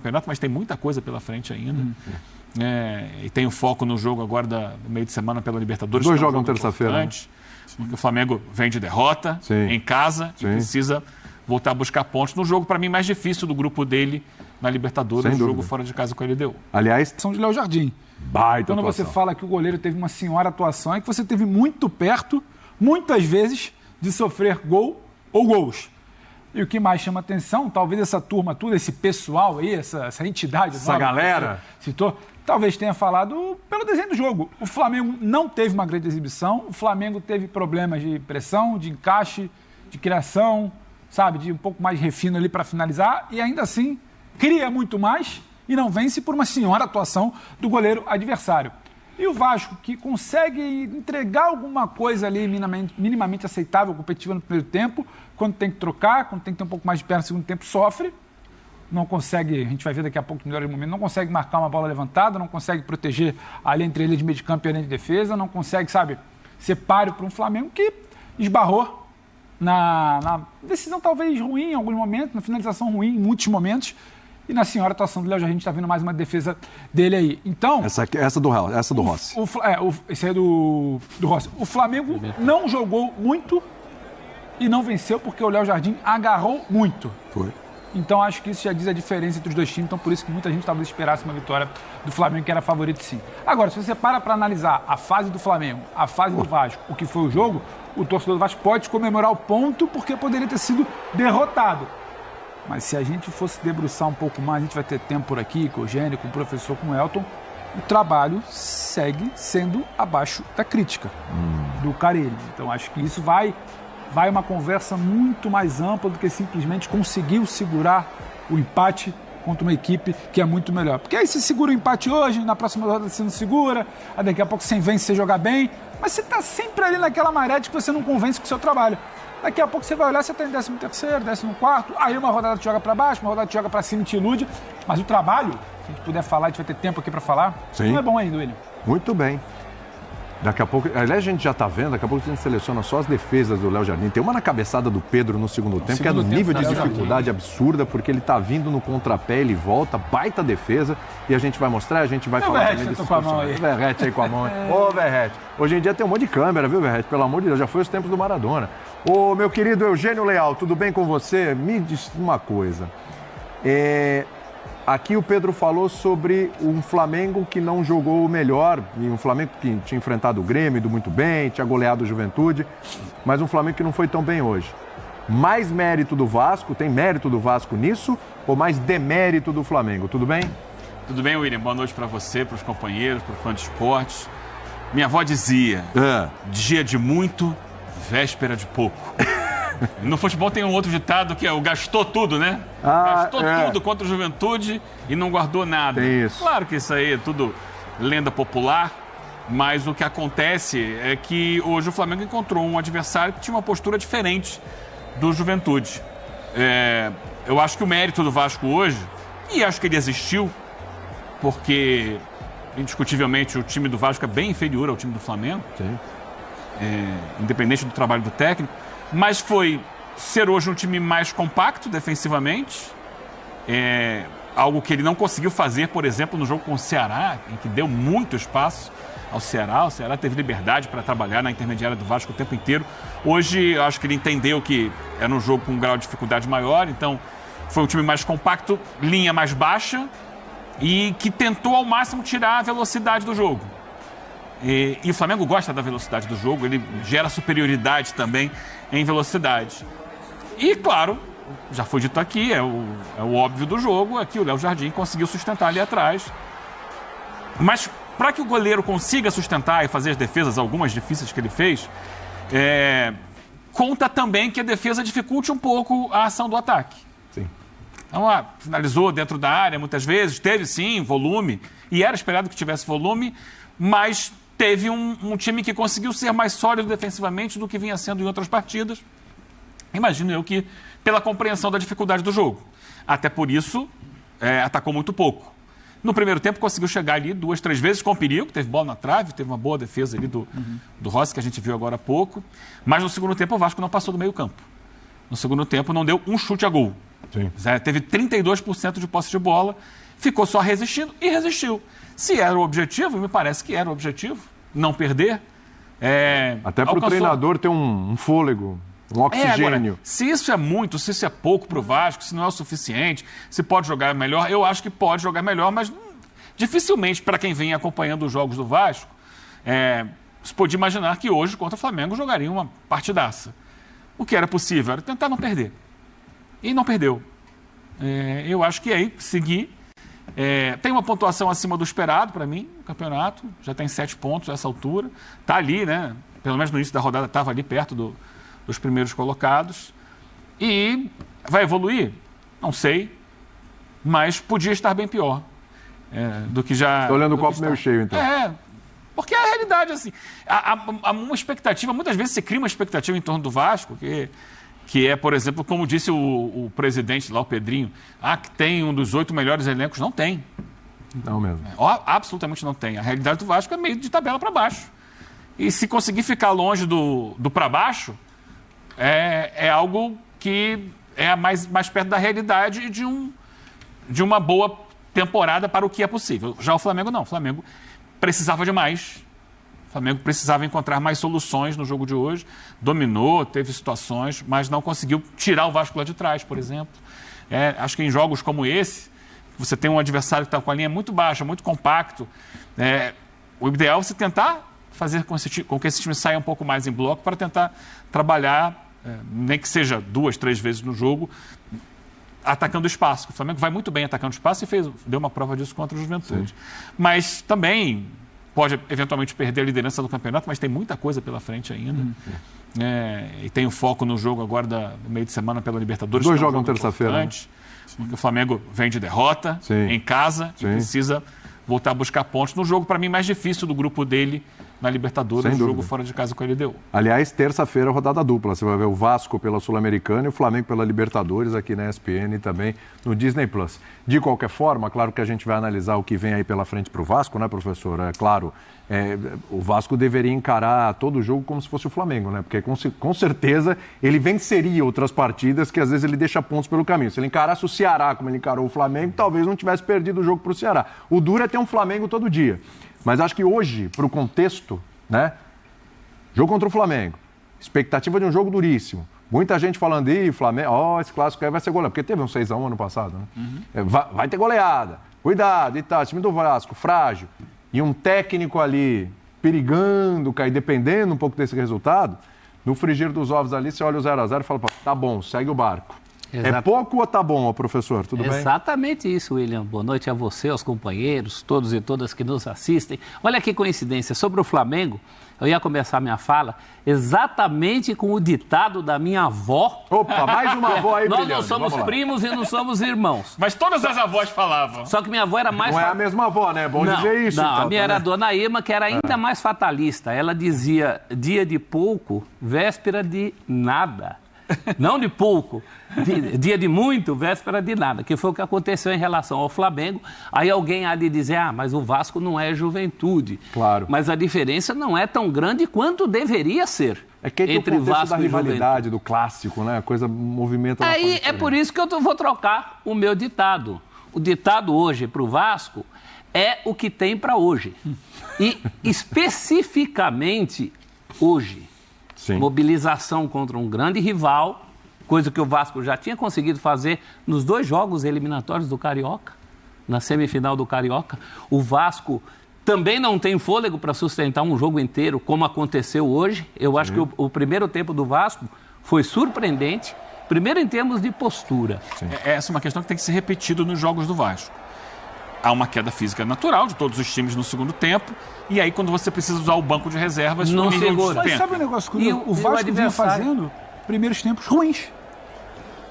campeonato, mas tem muita coisa pela frente ainda. E tem o foco no jogo agora do meio de semana pela Libertadores. Dois jogam terça-feira. Porque o Flamengo vem de derrota em casa e precisa voltar a buscar pontos no jogo, para mim, mais difícil do grupo dele na Libertadores, no jogo fora de casa com a LDU. Aliás, São de Léo Jardim. Baita Quando atuação. você fala que o goleiro teve uma senhora atuação, é que você teve muito perto, muitas vezes, de sofrer gol ou gols. E o que mais chama atenção, talvez essa turma toda, esse pessoal aí, essa entidade... Essa galera... Citou, talvez tenha falado pelo desenho do jogo. O Flamengo não teve uma grande exibição, o Flamengo teve problemas de pressão, de encaixe, de criação, sabe, de um pouco mais de refino ali para finalizar, e ainda assim cria muito mais e não vence por uma senhora atuação do goleiro adversário. E o Vasco, que consegue entregar alguma coisa ali minimamente aceitável, competitiva no primeiro tempo, quando tem que trocar, quando tem que ter um pouco mais de perna no segundo tempo, sofre. Não consegue, a gente vai ver daqui a pouco no melhor momento, não consegue marcar uma bola levantada, não consegue proteger ali entre ele de meio de campo e a linha de defesa, não consegue, sabe, ser páreo para um Flamengo que esbarrou na decisão talvez ruim em alguns momentos, na finalização ruim em muitos momentos, e na senhora atuação do Léo Jardim está vendo mais uma defesa dele aí. Então... Essa do Rossi. Esse aí é do Rossi. O Flamengo não jogou muito e não venceu porque o Léo Jardim agarrou muito. Foi. Então acho que isso já diz a diferença entre os dois times, então por isso que muita gente talvez esperasse uma vitória do Flamengo, que era favorito sim. Agora, se você para analisar a fase do Flamengo, a fase do Vasco, o que foi o jogo, o torcedor do Vasco pode comemorar o ponto porque poderia ter sido derrotado. Mas se a gente fosse debruçar um pouco mais, a gente vai ter tempo por aqui, com o Eugênio, com o professor, com o Elton, o trabalho segue sendo abaixo da crítica do Carille. Então acho que isso vai uma conversa muito mais ampla do que simplesmente conseguiu segurar o empate contra uma equipe que é muito melhor. Porque aí você segura o empate hoje, na próxima rodada você não segura, aí daqui a pouco você vence, você jogar bem, mas você está sempre ali naquela maré de que você não convence com o seu trabalho. Daqui a pouco você vai olhar, você está em 13º, 14º, aí uma rodada te joga para baixo, uma rodada te joga para cima e te ilude, mas o trabalho, se a gente puder falar, a gente vai ter tempo aqui para falar, não é bom ainda, William. Muito bem. Daqui a pouco, aliás, a gente já está vendo, daqui a pouco a gente seleciona só as defesas do Léo Jardim. Tem uma na cabeçada do Pedro no segundo tempo, que é no nível de dificuldade absurda, porque ele está vindo no contrapé, ele volta, baita defesa, e a gente vai mostrar, a gente vai falar também desse personagem. Verrete aí com a mão. Ô, Verrete, hoje em dia tem um monte de câmera, viu, Verrete? Pelo amor de Deus, já foi os tempos do Maradona. Ô, meu querido Eugênio Leal, tudo bem com você? Me diz uma coisa. Aqui o Pedro falou sobre um Flamengo que não jogou melhor, e um Flamengo que tinha enfrentado o Grêmio, ido muito bem, tinha goleado o Juventude, mas um Flamengo que não foi tão bem hoje. Mais mérito do Vasco, tem mérito do Vasco nisso, ou mais demérito do Flamengo? Tudo bem? Tudo bem, William? Boa noite para você, para os companheiros, para o fã de esportes. Minha avó dizia, dia de muito, véspera de pouco. No futebol tem um outro ditado que é o gastou tudo, né? Gastou tudo contra o Juventude e não guardou nada. Tem isso. Claro que isso aí é tudo lenda popular, mas o que acontece é que hoje o Flamengo encontrou um adversário que tinha uma postura diferente do Juventude. Eu acho que o mérito do Vasco hoje, e acho que ele existiu, porque indiscutivelmente o time do Vasco é bem inferior ao time do Flamengo, independente do trabalho do técnico, mas foi ser hoje um time mais compacto defensivamente, algo que ele não conseguiu fazer, por exemplo, no jogo com o Ceará, em que deu muito espaço ao Ceará. O Ceará teve liberdade para trabalhar na intermediária do Vasco o tempo inteiro. Hoje, eu acho que ele entendeu que era um jogo com um grau de dificuldade maior, então foi um time mais compacto, linha mais baixa, e que tentou ao máximo tirar a velocidade do jogo. E o Flamengo gosta da velocidade do jogo, ele gera superioridade também em velocidade. E, claro, já foi dito aqui, é o óbvio do jogo, é que o Léo Jardim conseguiu sustentar ali atrás. Mas para que o goleiro consiga sustentar e fazer as defesas, algumas difíceis que ele fez, conta também que a defesa dificulte um pouco a ação do ataque. Sim. Então, finalizou dentro da área muitas vezes, teve sim volume, e era esperado que tivesse volume, mas teve um time que conseguiu ser mais sólido defensivamente do que vinha sendo em outras partidas. Imagino eu que pela compreensão da dificuldade do jogo. Até por isso, atacou muito pouco. No primeiro tempo conseguiu chegar ali 2, 3 vezes com perigo, teve bola na trave, teve uma boa defesa ali do Rossi, que a gente viu agora há pouco. Mas no segundo tempo o Vasco não passou do meio campo. No segundo tempo não deu um chute a gol. Sim. Teve 32% de posse de bola, ficou só resistindo e resistiu. Se era o objetivo, me parece que era o objetivo, não perder. Até para o treinador ter um fôlego, um oxigênio. Agora, se isso é muito, se isso é pouco para o Vasco, se não é o suficiente, se pode jogar melhor, eu acho que pode jogar melhor, mas dificilmente, para quem vem acompanhando os jogos do Vasco, se pode imaginar que hoje, contra o Flamengo, jogaria uma partidaça. O que era possível era tentar não perder. E não perdeu. Eu acho que aí, seguir. Tem uma pontuação acima do esperado para mim, no campeonato. Já tem 7 pontos a essa altura. Está ali, né? Pelo menos no início da rodada estava ali perto dos primeiros colocados. E vai evoluir? Não sei. Mas podia estar bem pior do que já... Estou olhando o copo meio cheio, então. Porque a realidade, assim... Há uma expectativa... Muitas vezes se cria uma expectativa em torno do Vasco, que é, por exemplo, como disse o presidente lá, o Pedrinho, que tem um dos 8 melhores elencos. Não tem. Não mesmo. Absolutamente não tem. A realidade do Vasco é meio de tabela para baixo. E se conseguir ficar longe do para baixo, é algo que é mais perto da realidade e de uma boa temporada para o que é possível. Já o Flamengo não. O Flamengo precisava de mais. O Flamengo precisava encontrar mais soluções no jogo de hoje. Dominou, teve situações, mas não conseguiu tirar o Vasco lá de trás, por exemplo. Acho que em jogos como esse, você tem um adversário que está com a linha muito baixa, muito compacto. O ideal é você tentar fazer com que esse time saia um pouco mais em bloco para tentar trabalhar, nem que seja 2, 3 vezes no jogo, atacando o espaço. O Flamengo vai muito bem atacando o espaço e deu uma prova disso contra o Juventude. Sim. Mas também... pode eventualmente perder a liderança do campeonato, mas tem muita coisa pela frente ainda. E tem o foco no jogo agora do meio de semana pela Libertadores. 2 jogam terça-feira. Né? Porque o Flamengo vem de derrota em casa e precisa voltar a buscar pontos no jogo, para mim, mais difícil do grupo dele na Libertadores, no jogo fora de casa com a LDU. Aliás, terça-feira, rodada dupla. Você vai ver o Vasco pela Sul-Americana e o Flamengo pela Libertadores aqui na ESPN e também no Disney+. De qualquer forma, claro que a gente vai analisar o que vem aí pela frente para o Vasco, né, professor? Claro, o Vasco deveria encarar todo o jogo como se fosse o Flamengo, né? Porque com certeza ele venceria outras partidas que às vezes ele deixa pontos pelo caminho. Se ele encarasse o Ceará como ele encarou o Flamengo, talvez não tivesse perdido o jogo para o Ceará. O duro é ter um Flamengo todo dia. Mas acho que hoje, para o contexto, né? Jogo contra o Flamengo, expectativa de um jogo duríssimo. Muita gente falando, Flamengo, esse clássico aí vai ser goleado. Porque teve um 6-1 ano passado, né? Vai ter goleada, cuidado e tal. Time do Vasco, frágil. E um técnico ali perigando, cair, dependendo um pouco desse resultado. No frigir dos ovos ali, você olha o 0-0 e fala, tá bom, segue o barco. É pouco ou tá bom, professor? Tudo bem? Exatamente isso, William. Boa noite a você, aos companheiros, todos e todas que nos assistem. Olha que coincidência, sobre o Flamengo, eu ia começar minha fala exatamente com o ditado da minha avó. Opa, mais uma avó aí brilhando. Nós não somos primos e não somos irmãos. Mas todas as avós falavam. Só que minha avó era mais... Não é a mesma avó, né? É bom dizer isso. Não, a minha era a dona Irma, que era ainda mais fatalista. Ela dizia, dia de pouco, véspera de nada. Não de pouco, dia de muito, véspera de nada, que foi o que aconteceu em relação ao Flamengo. Aí alguém há de dizer, mas o Vasco não é Juventude. Claro. Mas a diferença não é tão grande quanto deveria ser. É que entre o Vasco da rivalidade, do clássico, né? A coisa movimenta... Aí é por isso que eu vou trocar o meu ditado. O ditado hoje para o Vasco é o que tem para hoje. E especificamente hoje. Sim. Mobilização contra um grande rival, coisa que o Vasco já tinha conseguido fazer nos 2 jogos eliminatórios do Carioca, na semifinal do Carioca. O Vasco também não tem fôlego para sustentar um jogo inteiro, como aconteceu hoje. Eu acho que o primeiro tempo do Vasco foi surpreendente, primeiro em termos de postura. Essa é uma questão que tem que ser repetida nos jogos do Vasco. Há uma queda física natural de todos os times no segundo tempo. E aí, quando você precisa usar o banco de reservas, não segura. Mas sabe o negócio que o Vasco vinha fazendo primeiros tempos ruins.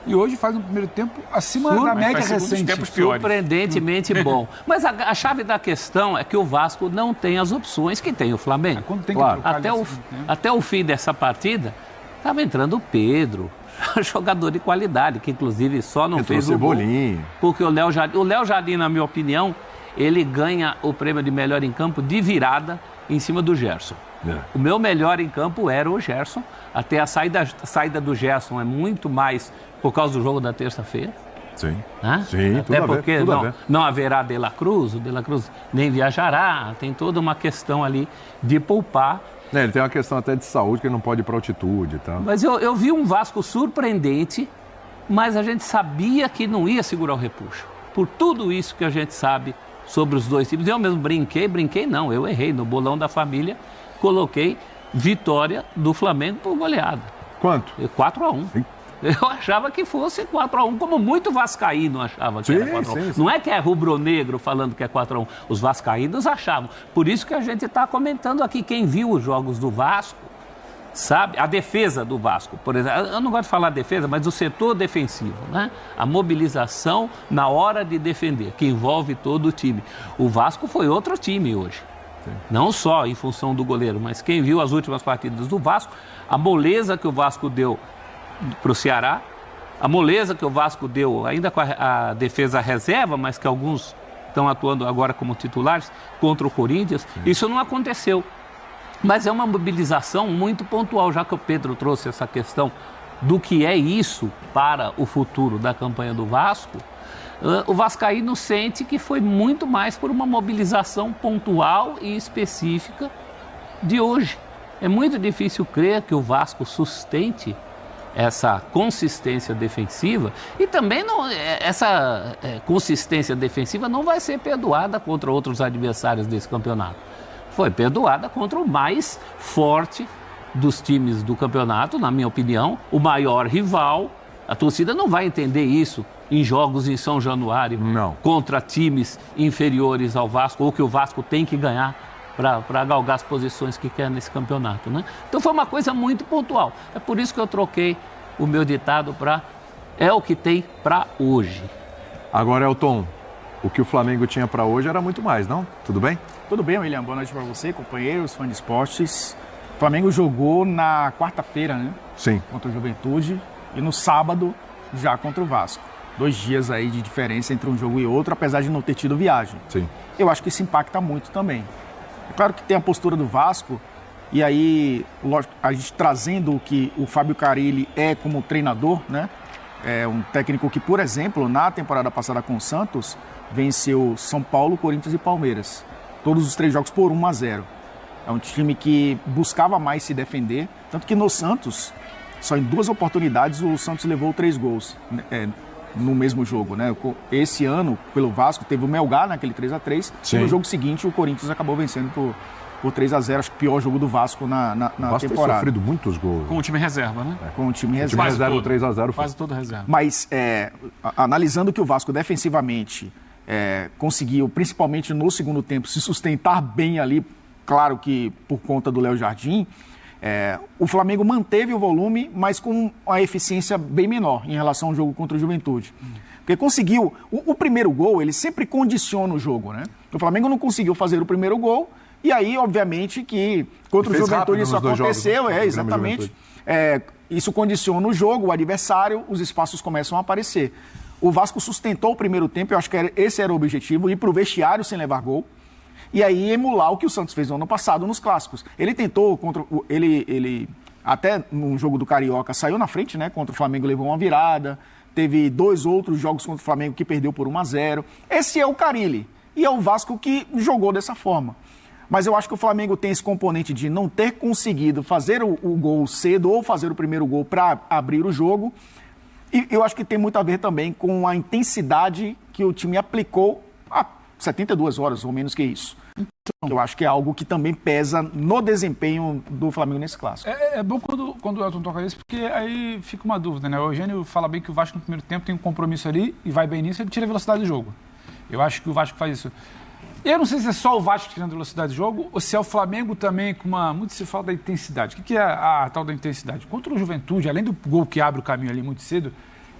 E hoje faz um primeiro tempo acima da média recente. Surpreendentemente bom. Mas a chave da questão é que o Vasco não tem as opções que tem o Flamengo. Quando tem que trocar até o fim dessa partida, estava entrando o Pedro, jogador de qualidade, que inclusive só não fez o gol. Porque o Léo Jardim, na minha opinião, ele ganha o prêmio de melhor em campo de virada em cima do Gerson. O meu melhor em campo era o Gerson. Até a saída do Gerson é muito mais por causa do jogo da terça-feira. Sim. Sim, tudo até a ver, porque tudo a ver. não haverá De La Cruz, o De La Cruz nem viajará. Tem toda uma questão ali de poupar. Ele tem uma questão até de saúde, que ele não pode ir para altitude e tal. Mas eu vi um Vasco surpreendente, mas a gente sabia que não ia segurar o repuxo. Por tudo isso que a gente sabe sobre os dois times. Eu mesmo eu errei no bolão da família, coloquei vitória do Flamengo por goleada. Quanto? 4-1. Eu achava que fosse 4-1, como muito vascaíno achava que era 4-1. Não é que é rubro-negro falando que é 4-1. Os vascaínos achavam. Por isso que a gente está comentando aqui. Quem viu os jogos do Vasco, sabe? A defesa do Vasco, por exemplo. Eu não gosto de falar defesa, mas o setor defensivo, né? A mobilização na hora de defender, que envolve todo o time. O Vasco foi outro time hoje. Não só em função do goleiro, mas quem viu as últimas partidas do Vasco, a moleza que o Vasco deu para o Ceará, a moleza que o Vasco deu ainda com a defesa reserva, mas que alguns estão atuando agora como titulares, contra o Corinthians, isso não aconteceu. Mas é uma mobilização muito pontual, já que o Pedro trouxe essa questão do que é isso para o futuro da campanha do Vasco. O vascaíno sente que foi muito mais por uma mobilização pontual e específica de hoje. É muito difícil crer que o Vasco sustente essa consistência defensiva e também essa consistência defensiva não vai ser perdoada contra outros adversários desse campeonato. Foi perdoada contra o mais forte dos times do campeonato, na minha opinião, o maior rival. A torcida não vai entender isso em jogos em São Januário contra times inferiores ao Vasco, ou que o Vasco tem que ganhar para galgar as posições que quer nesse campeonato, né? Então foi uma coisa muito pontual. É por isso que eu troquei o meu ditado para é o que tem para hoje. Agora, Elton, o que o Flamengo tinha para hoje era muito mais, não? Tudo bem? Tudo bem, William. Boa noite para você, companheiros, fãs de esportes. O Flamengo jogou na quarta-feira, né? Sim. Contra o Juventude e no sábado já contra o Vasco. 2 dias aí de diferença entre um jogo e outro, apesar de não ter tido viagem. Sim. Eu acho que isso impacta muito também. É claro que tem a postura do Vasco, e aí, lógico, a gente trazendo o que o Fábio Carille é como treinador, né? É um técnico que, por exemplo, na temporada passada com o Santos, venceu São Paulo, Corinthians e Palmeiras. Todos os 3 jogos por 1-0. É um time que buscava mais se defender, tanto que no Santos, só em 2 oportunidades, o Santos levou 3 gols no mesmo jogo, né? Esse ano, pelo Vasco, teve o Melgar naquele 3-3, e no jogo seguinte o Corinthians acabou vencendo por 3-0, acho que o pior jogo do Vasco na temporada. Foi sofrido muitos gols. Com o time reserva, né? Com o time reserva. O time reserva 3-0 quase todo reserva. Mas, analisando que o Vasco defensivamente conseguiu, principalmente no segundo tempo, se sustentar bem ali, claro que por conta do Léo Jardim, o Flamengo manteve o volume, mas com uma eficiência bem menor em relação ao jogo contra o Juventude. Porque conseguiu... O primeiro gol, ele sempre condiciona o jogo, né? O Flamengo não conseguiu fazer o primeiro gol, e aí, obviamente, que contra o Juventude isso aconteceu, jogos, exatamente. Isso condiciona o jogo, o adversário, os espaços começam a aparecer. O Vasco sustentou o primeiro tempo, eu acho que esse era o objetivo, ir para o vestiário sem levar gol, e aí emular o que o Santos fez no ano passado nos clássicos. Ele tentou, ele até no jogo do Carioca saiu na frente, né? Contra o Flamengo levou uma virada, teve 2 outros jogos contra o Flamengo que perdeu por 1-0. Esse é o Carille, e é o Vasco que jogou dessa forma. Mas eu acho que o Flamengo tem esse componente de não ter conseguido fazer o gol cedo ou fazer o primeiro gol para abrir o jogo. E eu acho que tem muito a ver também com a intensidade que o time aplicou há 72 horas, ou menos que isso. Então, eu acho que é algo que também pesa no desempenho do Flamengo nesse clássico. É bom quando o Elton toca isso, porque aí fica uma dúvida, né? O Eugênio fala bem que o Vasco no primeiro tempo tem um compromisso ali e vai bem nisso, ele tira a velocidade do jogo. Eu acho que o Vasco faz isso. Eu não sei se é só o Vasco tirando a velocidade do jogo ou se é o Flamengo também com uma... Muito se fala da intensidade. O que é a tal da intensidade? Contra o Juventude, além do gol que abre o caminho ali muito cedo,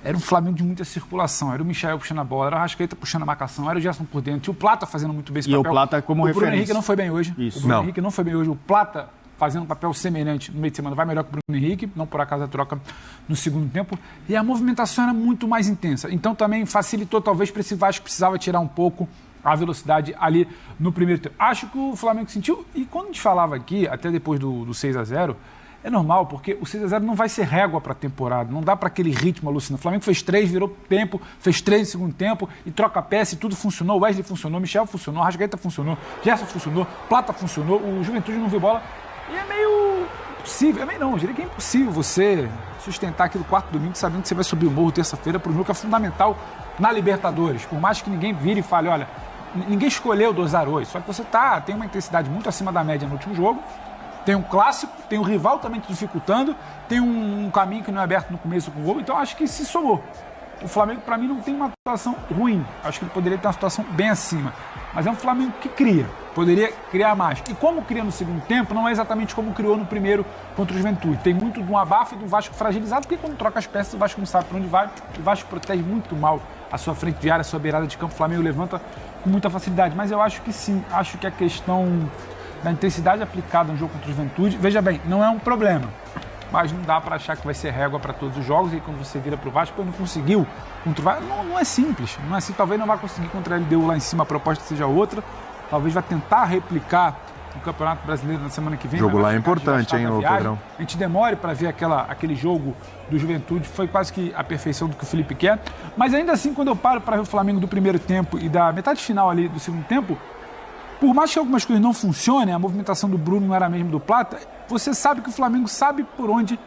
era um Flamengo de muita circulação. Era o Michael puxando a bola, era o Arrascaeta puxando a marcação, era o Gerson por dentro. Tinha o Plata fazendo muito bem esse papel. E o Plata como referência. O Bruno Henrique não foi bem hoje. Isso. O Bruno Henrique não foi bem hoje. O Plata fazendo um papel semelhante no meio de semana vai melhor que o Bruno Henrique, não por acaso a troca no segundo tempo. E a movimentação era muito mais intensa. Então também facilitou talvez para esse Vasco que precisava tirar um pouco a velocidade ali no primeiro tempo. Acho que o Flamengo sentiu, e quando a gente falava aqui, até depois do 6-0, é normal, porque o 6-0 não vai ser régua para a temporada, não dá para aquele ritmo alucinante. O Flamengo fez 3, virou tempo, fez 3 no segundo tempo, e troca peça e tudo funcionou. O Wesley funcionou, Michel funcionou, Arrascaeta funcionou, Gerson funcionou, Plata funcionou, o Juventude não viu bola. E é meio impossível, eu diria que é impossível você sustentar aqui no quarto domingo sabendo que você vai subir o morro terça-feira para um jogo que é fundamental na Libertadores. Por mais que ninguém vire e fale, olha, ninguém escolheu dosar hoje, só que você tem uma intensidade muito acima da média no último jogo, tem um clássico, tem um rival também te dificultando, tem um caminho que não é aberto no começo com o gol, então acho que se somou. O Flamengo, para mim, não tem uma situação ruim. Acho que ele poderia ter uma situação bem acima. Mas é um Flamengo que cria. Poderia criar mais. E como cria no segundo tempo, não é exatamente como criou no primeiro contra o Juventude. Tem muito de um abafo e do Vasco fragilizado, porque quando troca as peças, o Vasco não sabe para onde vai. O Vasco protege muito mal a sua frente de área, a sua beirada de campo. O Flamengo levanta com muita facilidade. Mas eu acho que sim. Acho que a questão da intensidade aplicada no jogo contra o Juventude, veja bem, não é um problema. Mas não dá para achar que vai ser régua para todos os jogos. E quando você vira para o Vasco, não conseguiu contra o Vasco. Não é simples. Não é assim. Talvez não vá conseguir contra a LDU lá em cima, a proposta seja outra. Talvez vá tentar replicar o Campeonato Brasileiro na semana que vem. O jogo lá é importante, hein, ô Pedrão? A gente demore para ver aquele jogo do Juventude. Foi quase que a perfeição do que o Felipe quer. Mas ainda assim, quando eu paro para ver o Flamengo do primeiro tempo e da metade final ali do segundo tempo, por mais que algumas coisas não funcionem, a movimentação do Bruno não era a mesma do Plata, você sabe que o Flamengo sabe por onde...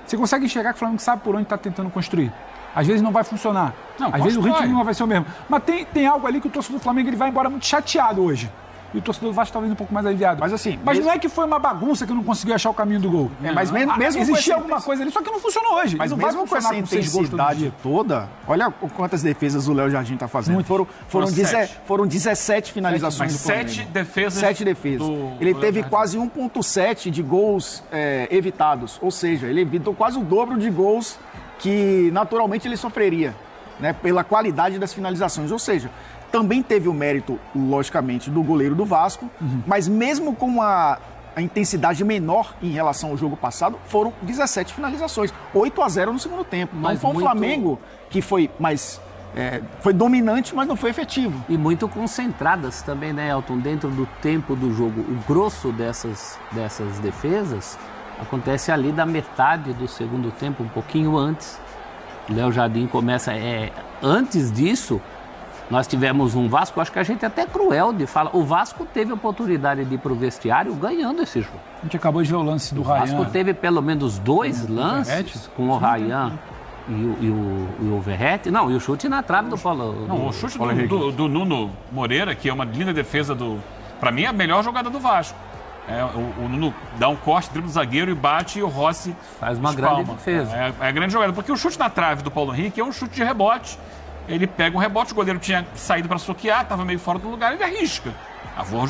Você consegue enxergar que o Flamengo sabe por onde está tentando construir. Às vezes não vai funcionar. Às vezes o ritmo não vai ser o mesmo. Mas tem algo ali que o torcedor do Flamengo ele vai embora muito chateado hoje. E o torcedor do Vasco talvez um pouco mais aliviado. Mas assim... Mas não é que foi uma bagunça que não conseguiu achar o caminho do gol. Mas mesmo existia alguma coisa ali, só que não funcionou hoje. Mas mesmo com essa intensidade toda, olha quantas defesas o Léo Jardim está fazendo. Foram 17 finalizações do Flamengo. 7 defesas. 7 defesas. Ele teve quase 1,7 de gols evitados. Ou seja, ele evitou quase o dobro de gols que naturalmente ele sofreria, né, pela qualidade das finalizações. Ou seja, também teve o mérito, logicamente, do goleiro do Vasco, mas mesmo com a intensidade menor em relação ao jogo passado, foram 17 finalizações, 8-0 no segundo tempo. Mas foi um Flamengo que foi mais... foi dominante, mas não foi efetivo. E muito concentradas também, né, Elton? Dentro do tempo do jogo. O grosso dessas defesas acontece ali da metade do segundo tempo, um pouquinho antes. O Léo Jardim começa... antes disso... Nós tivemos um Vasco, acho que a gente é até cruel de falar. O Vasco teve a oportunidade de ir para o vestiário ganhando esse jogo. A gente acabou de ver o lance do Ryan. O Vasco teve pelo menos 2 lances com o Ryan e o Verratti. Não, e o chute na trave do Paulo. Não, o chute do Nuno Moreira, que é uma linda defesa do... Para mim, é a melhor jogada do Vasco. O Nuno dá um corte, dribla o zagueiro e bate, e o Rossi faz uma grande defesa. É a grande jogada, porque o chute na trave do Paulo Henrique é um chute de rebote. Ele pega um rebote, o goleiro tinha saído para soquear, estava meio fora do lugar, ele arrisca. Vou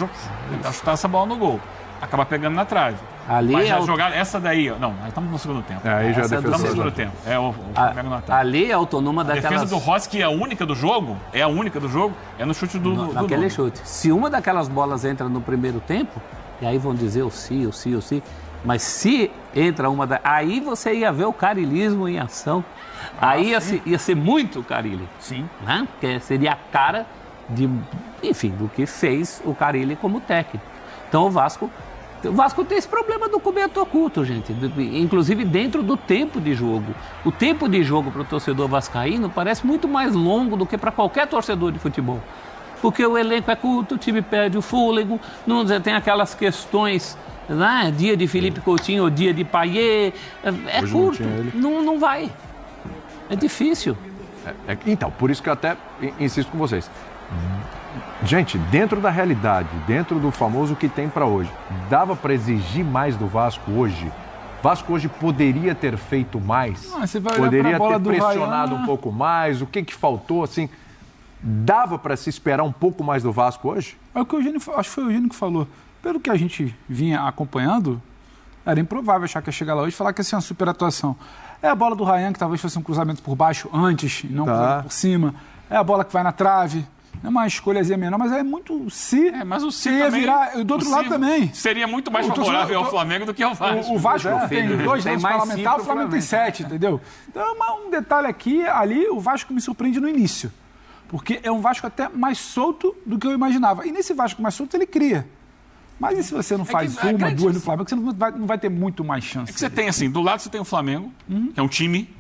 tentar chutar essa bola no gol. Acaba pegando na trave. Mas a jogada, essa daí, não, aí estamos no segundo tempo. Aí já estamos no segundo tempo. Pega na trave. Ali é autonoma daquelas... A defesa do Rossi, que é a única do jogo, é no chute do naquele chute. Se uma daquelas bolas entra no primeiro tempo, e aí vão dizer o sim. Mas se entra aí você ia ver o carilismo em ação. Aí ia ser muito Carille. Sim. Né? Porque seria a cara do que fez o Carille como técnico. Então o Vasco tem esse problema do cobertor oculto, gente. Inclusive dentro do tempo de jogo. O tempo de jogo para o torcedor vascaíno parece muito mais longo do que para qualquer torcedor de futebol. Porque o elenco é curto, o time perde o fôlego, não tem aquelas questões... Né? Dia de Felipe Coutinho ou dia de Payet, Hoje curto, não vai, é difícil. Então, por isso que eu até insisto com vocês. Gente, dentro da realidade, dentro do famoso que tem para hoje, dava para exigir mais do Vasco hoje? Vasco hoje poderia ter feito mais? Poderia ter pressionado um pouco mais? O que faltou, assim? Dava para se esperar um pouco mais do Vasco hoje? É o que o Eugênio, acho que foi o Eugênio que falou. Pelo que a gente vinha acompanhando, era improvável achar que ia chegar lá hoje e falar que ia ser uma super atuação. É a bola do Ryan, que talvez fosse um cruzamento por baixo antes, e não cruzamento por cima. É a bola que vai na trave. É uma escolhazinha menor, mas é muito mas o se ia virar do outro lado também. Seria muito mais favorável ao Flamengo do que ao Vasco. O Vasco tem 2 lances parlamentares, o Flamengo tem 7, entendeu? Então, um detalhe aqui, ali, o Vasco me surpreende no início. porque é um Vasco até mais solto do que eu imaginava. E nesse Vasco mais solto ele cria. Mas e se você não faz uma, duas no Flamengo, você não vai ter muito mais chance. É que você tem assim, do lado você tem o Flamengo, que é um time,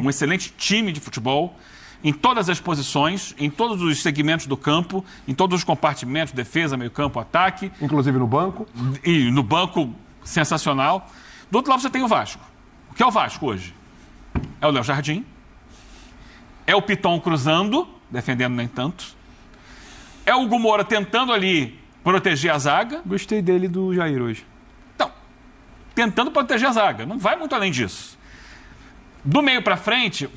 um excelente time de futebol, em todas as posições, em todos os segmentos do campo, em todos os compartimentos, defesa, meio campo, ataque. Inclusive no banco. E no banco, sensacional. Do outro lado você tem o Vasco. O que é o Vasco hoje? É o Léo Jardim, é o Piton cruzando, defendendo nem tanto, é o Hugo Moura tentando ali proteger a zaga. Gostei dele do Jair hoje. Então, tentando proteger a zaga. Não vai muito além disso. Do meio para frente,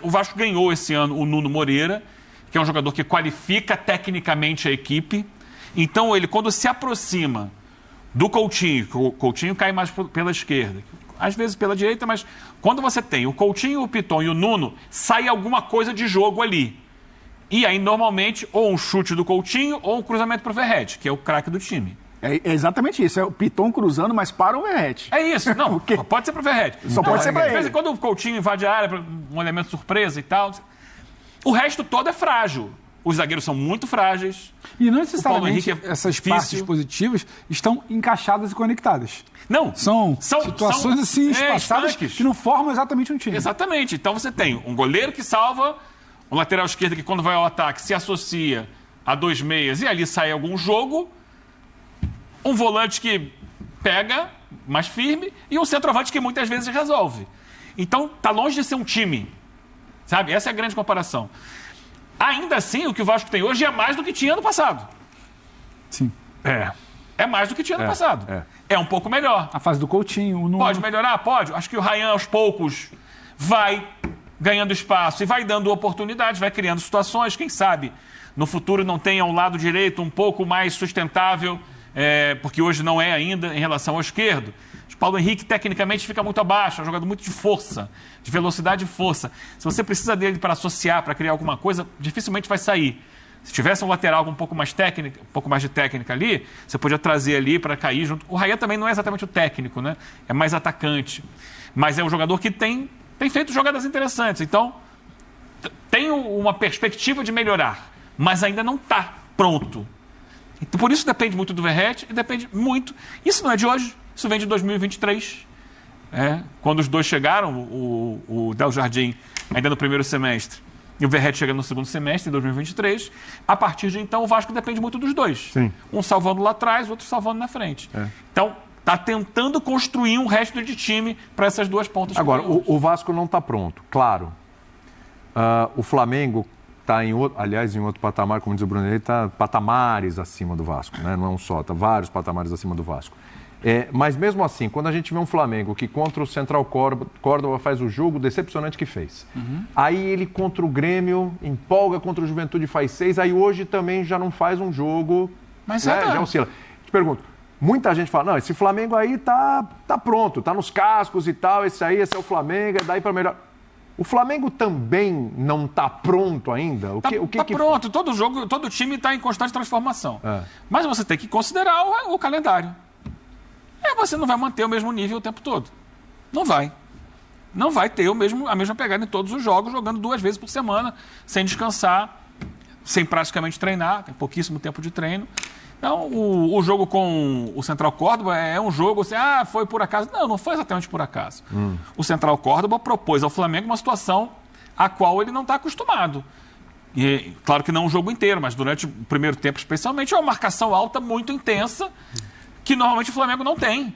o Vasco ganhou esse ano o Nuno Moreira, que é um jogador que qualifica tecnicamente a equipe. Então, ele, quando se aproxima do Coutinho, o Coutinho cai mais pela esquerda, às vezes pela direita, mas quando você tem o Coutinho, o Piton e o Nuno, sai alguma coisa de jogo ali. E aí, normalmente, ou um chute do Coutinho ou um cruzamento para o Verratti, que é o craque do time. É exatamente isso. É o Piton cruzando, mas para o Verratti. É isso. Não, pode ser para o Verratti. Só pode ser para ele. De vez em quando o Coutinho invade a área, um elemento surpresa e tal. O resto todo é frágil. Os zagueiros são muito frágeis. E não necessariamente essas partes positivas estão encaixadas e conectadas. Não. São situações assim espaçadas que não formam exatamente um time. Exatamente. Então você tem um goleiro que salva, um lateral esquerdo que quando vai ao ataque se associa a 2 meias e ali sai algum jogo, um volante que pega mais firme e um centroavante que muitas vezes resolve. Então tá longe de ser um time, sabe? Essa é a grande comparação. Ainda assim, o que o Vasco tem hoje é mais do que tinha no passado. Sim. É mais do que tinha no passado. É um pouco melhor. A fase do Coutinho, o Nuno... Pode melhorar? Pode. Acho que o Ryan, aos poucos, vai ganhando espaço e vai dando oportunidades, vai criando situações. Quem sabe no futuro não tenha um lado direito um pouco mais sustentável, porque hoje não é ainda em relação ao esquerdo. O Paulo Henrique, tecnicamente, fica muito abaixo, é um jogador muito de força, de velocidade e força. Se você precisa dele para associar, para criar alguma coisa, dificilmente vai sair. Se tivesse um lateral com um pouco mais técnica, um pouco mais de técnica ali, você podia trazer ali para cair junto. O Raya também não é exatamente o técnico, né? É mais atacante. Mas é um jogador que tem feito jogadas interessantes. Então, tem uma perspectiva de melhorar, mas ainda não está pronto. Então, por isso depende muito do Verratti e depende muito... Isso não é de hoje. Isso vem de 2023, quando os dois chegaram, o Léo Jardim ainda no primeiro semestre e o Verratti chega no segundo semestre, em 2023. A partir de então, o Vasco depende muito dos dois. Sim. Um salvando lá atrás, o outro salvando na frente. Então, está tentando construir um resto de time para essas duas pontas. Agora, o Vasco não está pronto, claro. O Flamengo está em outro patamar, como diz o Bruno, ele está patamares acima do Vasco, né? Não é um só, está vários patamares acima do Vasco. Mas mesmo assim, quando a gente vê um Flamengo que contra o Central Córdoba faz o jogo decepcionante que fez. Aí ele contra o Grêmio empolga, contra o Juventude faz 6, aí hoje também já não faz um jogo, mas já oscila. Te pergunto, muita gente fala, não, esse Flamengo aí tá pronto, tá nos cascos e tal, esse é o Flamengo, é daí para melhor. O Flamengo também não está pronto ainda? Está pronto, todo time está em constante transformação. Mas você tem que considerar o calendário. Você não vai manter o mesmo nível o tempo todo. Não vai. Não vai ter a mesma pegada em todos os jogos, jogando 2 vezes por semana, sem descansar, sem praticamente treinar, tem pouquíssimo tempo de treino. Então, o jogo com o Central Córdoba é um jogo assim, foi por acaso. Não foi exatamente por acaso. O Central Córdoba propôs ao Flamengo uma situação a qual ele não está acostumado. E, claro que não o jogo inteiro, mas durante o primeiro tempo especialmente, é uma marcação alta muito intensa, que normalmente o Flamengo não tem.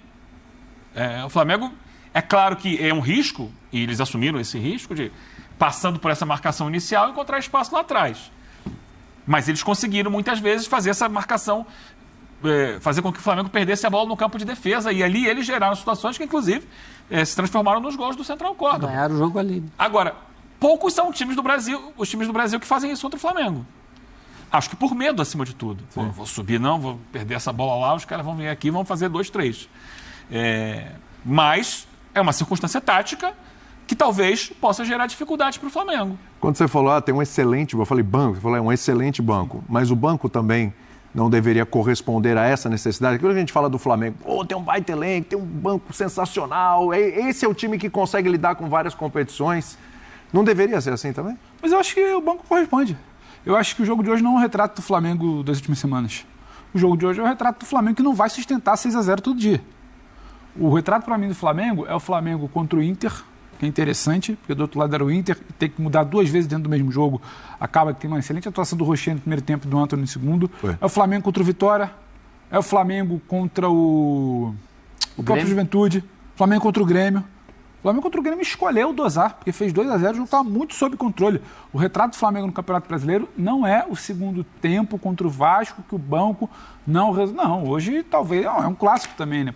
O Flamengo, é claro que é um risco, e eles assumiram esse risco de, passando por essa marcação inicial, encontrar espaço lá atrás. Mas eles conseguiram, muitas vezes, fazer essa marcação, fazer com que o Flamengo perdesse a bola no campo de defesa, e ali eles geraram situações que, inclusive, se transformaram nos gols do Central Córdoba. Ganharam o jogo ali. Agora, poucos são os times do Brasil que fazem isso contra o Flamengo. Acho que por medo, acima de tudo. Vou subir, não, vou perder essa bola lá, os caras vão vir aqui e vão fazer 2, 3. Mas é uma circunstância tática que talvez possa gerar dificuldade para o Flamengo. Quando você falou, tem um excelente, eu falei banco, você falou, é um excelente banco, mas o banco também não deveria corresponder a essa necessidade. Aquilo que a gente fala do Flamengo, tem um baita elenco, tem um banco sensacional, esse é o time que consegue lidar com várias competições. Não deveria ser assim também? Mas eu acho que o banco corresponde. Eu acho que o jogo de hoje não é um retrato do Flamengo das últimas semanas. O jogo de hoje é um retrato do Flamengo que não vai sustentar 6-0 todo dia. O retrato para mim do Flamengo é o Flamengo contra o Inter, que é interessante, porque do outro lado era o Inter, e tem que mudar 2 vezes dentro do mesmo jogo. Acaba que tem uma excelente atuação do Rocher no primeiro tempo e do Antony no segundo. É o Flamengo contra o Vitória, é o Flamengo contra o próprio Juventude, Flamengo contra o Grêmio. O Flamengo contra o Grêmio escolheu dosar, porque fez 2-0, o jogo estava muito sob controle. O retrato do Flamengo no Campeonato Brasileiro não é o segundo tempo contra o Vasco, que o banco não... Não, hoje talvez... Não, é um clássico também, né?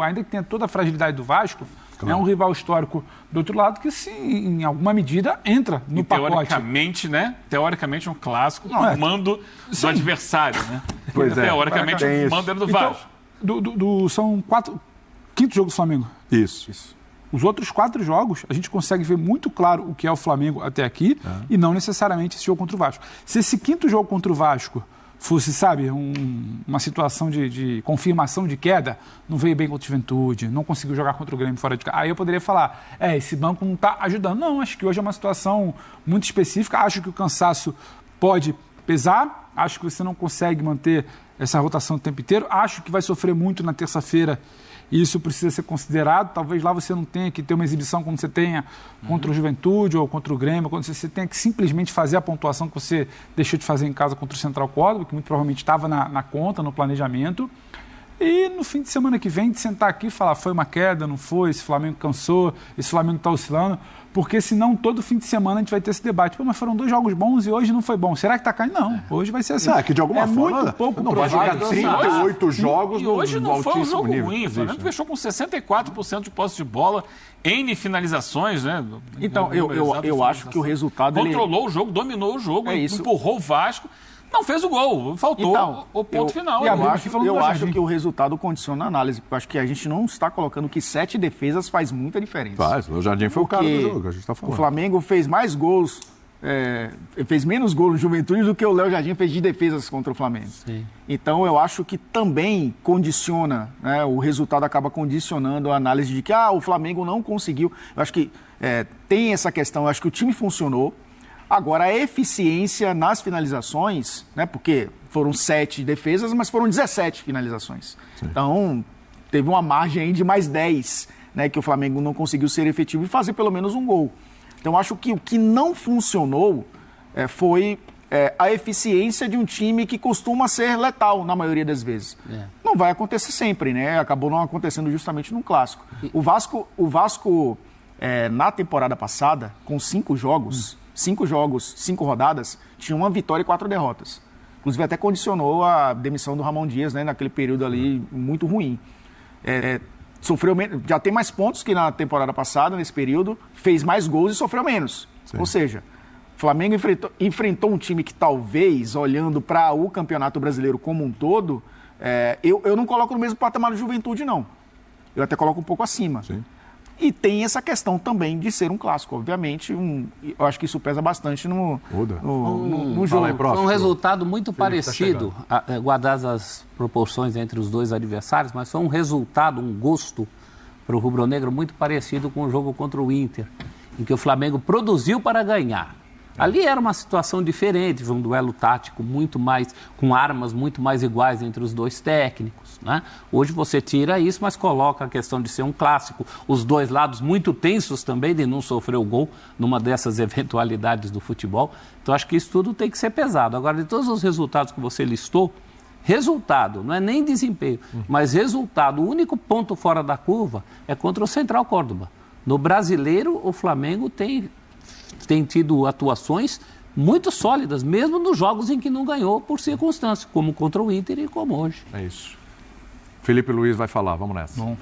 Ainda que tenha toda a fragilidade do Vasco, é um rival histórico do outro lado que, sim, em alguma medida, entra no pacote. Teoricamente, né? Teoricamente é um clássico, o mando do adversário, né? Pois é. Teoricamente o mando era do Vasco. São 5º jogo do Flamengo. Isso. Os outros 4 jogos, a gente consegue ver muito claro o que é o Flamengo até aqui e não necessariamente esse jogo contra o Vasco. Se esse 5º jogo contra o Vasco fosse, sabe, uma situação de confirmação de queda, não veio bem contra o Juventude, não conseguiu jogar contra o Grêmio fora de casa, aí eu poderia falar, esse banco não está ajudando. Não, acho que hoje é uma situação muito específica, acho que o cansaço pode pesar, acho que você não consegue manter essa rotação o tempo inteiro, acho que vai sofrer muito na terça-feira. E isso precisa ser considerado. Talvez lá você não tenha que ter uma exibição como você tenha contra o Juventude ou contra o Grêmio, quando você tenha que simplesmente fazer a pontuação que você deixou de fazer em casa contra o Central Córdoba, que muito provavelmente estava na conta, no planejamento. E no fim de semana que vem, de sentar aqui e falar, foi uma queda, não foi, esse Flamengo cansou, esse Flamengo está oscilando, porque senão todo fim de semana a gente vai ter esse debate. Pô, mas foram 2 jogos bons e hoje não foi bom. Será que está caindo? Não, hoje vai ser assim. Que de alguma forma muito pouco não vai jogar 38 jogos e hoje no não foi um jogo nível. ruim. O Flamengo fechou com 64% de posse de bola, N finalizações, né? Então, eu acho que o resultado... Controlou o jogo, dominou o jogo, empurrou o Vasco. Não fez o gol, faltou o ponto final. Eu acho que o resultado condiciona a análise, porque eu acho que a gente não está colocando que 7 defesas faz muita diferença. Faz, o Jardim foi o cara do jogo, a gente está falando. O Flamengo fez mais gols, fez menos gols no Juventude do que o Léo Jardim fez de defesas contra o Flamengo. Sim. Então eu acho que também condiciona, né, o resultado acaba condicionando a análise de que o Flamengo não conseguiu. Eu acho que tem essa questão, eu acho que o time funcionou. Agora, a eficiência nas finalizações, né, porque foram 7 defesas, mas foram 17 finalizações. Sim. Então, teve uma margem aí de mais 10, né, que o Flamengo não conseguiu ser efetivo e fazer pelo menos um gol. Então, acho que o que não funcionou foi a eficiência de um time que costuma ser letal na maioria das vezes. Não vai acontecer sempre, né? Acabou não acontecendo justamente no Clássico. O Vasco na temporada passada, com 5 jogos... 5 jogos, 5 rodadas, tinha 1 vitória e 4 derrotas. Inclusive até condicionou a demissão do Ramon Dias, né, naquele período ali muito ruim. Já tem mais pontos que na temporada passada, nesse período, fez mais gols e sofreu menos. Sim. Ou seja, o Flamengo enfrentou um time que talvez, olhando para o Campeonato Brasileiro como um todo, eu não coloco no mesmo patamar do Juventude, não. Eu até coloco um pouco acima. Sim. E tem essa questão também de ser um clássico, obviamente. Eu acho que isso pesa bastante no jogo. Foi um resultado muito parecido, guardadas as proporções entre os dois adversários, mas foi um resultado, um gosto para o rubro-negro muito parecido com o jogo contra o Inter, em que o Flamengo produziu para ganhar. Ali era uma situação diferente, um duelo tático muito mais, com armas muito mais iguais entre os dois técnicos, né? Hoje você tira isso, mas coloca a questão de ser um clássico, os dois lados muito tensos também de não sofrer o gol numa dessas eventualidades do futebol. Então acho que isso tudo tem que ser pesado. Agora, de todos os resultados que você listou, resultado, não é nem desempenho, mas resultado, o único ponto fora da curva é contra o Central Córdoba. No Brasileiro, o Flamengo tem tido atuações muito sólidas, mesmo nos jogos em que não ganhou por circunstâncias, como contra o Inter e como hoje. É isso. Felipe Luiz vai falar, vamos nessa. Bom.